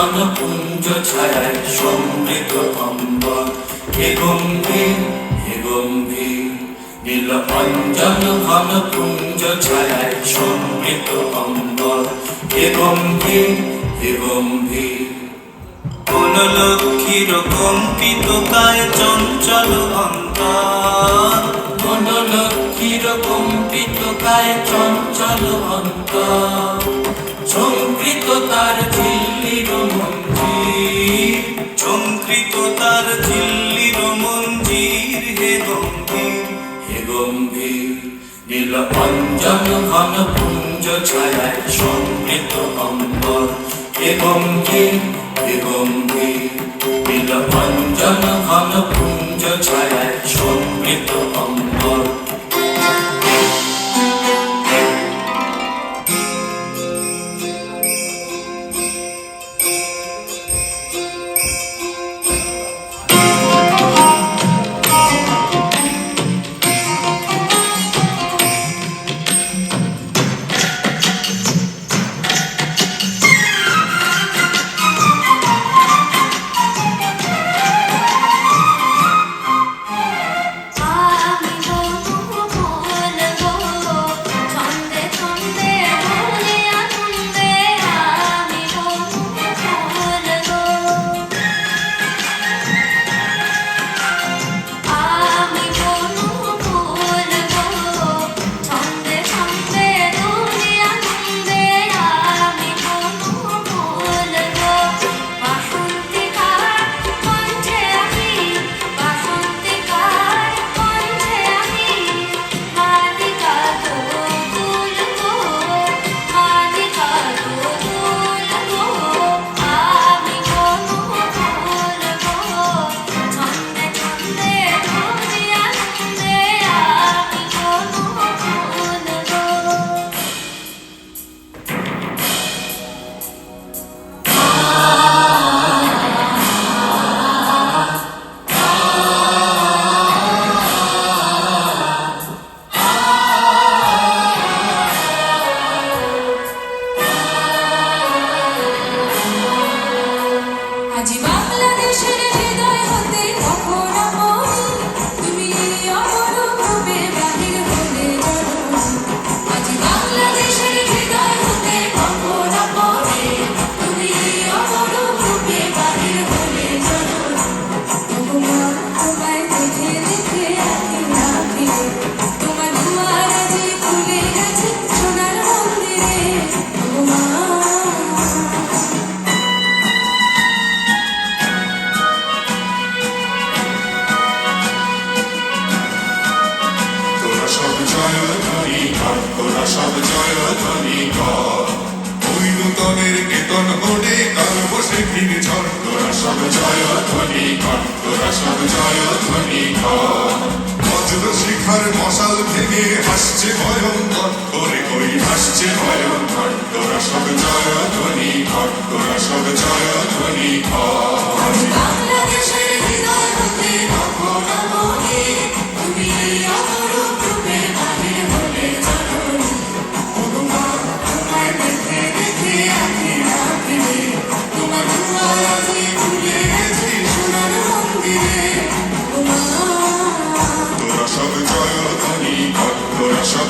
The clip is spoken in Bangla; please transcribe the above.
ঘন পুঞ্জ ছায়ায় সমৃদ্ধ অম্বর, হে গম্ভীর হে গম্ভীর। নীল অঞ্জন ঘন পুঞ্জ ছায়ায় সমৃদ্ধ অম্বর, হে গম্ভীর হে গম্ভীর। কোন লক্ষ্মীর কম্পিত কায় চঞ্চল অন্তর, কোন লক্ষ্মীর কম্পিত কায় চঞ্চল অন্তর। ঝঙ্কৃত তার ঝিল্লির মঞ্জির, ঝঙ্কৃত তার ঝিল্লির মঞ্জির, হে গম্ভীর হে গম্ভীর। নীল অঞ্জন ঘন পুঞ্জ ছায়ায় সমৃদ্ধ অম্বর, হে গম্ভীর হে গম্ভীর। নীল অঞ্জন ঘন পুঞ্জ ছায়ায় সমৃদ্ধ অম্বর। সব জয়ধ্বনি কর, ওই নূতনের কেতন মোড়ে কাল বসে ফিরে ঝড়। তোরা সব জয়ধ্বনি কর, তোরা সব জয়ধ্বনি কর। বজ্র শিখার মশাল ভেঙে হাসছে ভয়ঙ্কর, ওরে কই হাসছে ভয়ঙ্কর। তোরা সব জয়ধ্বনি কর, তোরা সব জয়ধ্বনি কর। বাংলাদেশের হৃদয় হতে নবনবনে তুমি অপরূপ রূপে বাহির হলে জননী। তোমায় দেখে দেখে আঁখি না ফিরে, তোমার দুয়ার আজকে খুলে গেছে সোনার মন্দিরে। তোরা সব জয়ধ্বনি কর, তোরা সব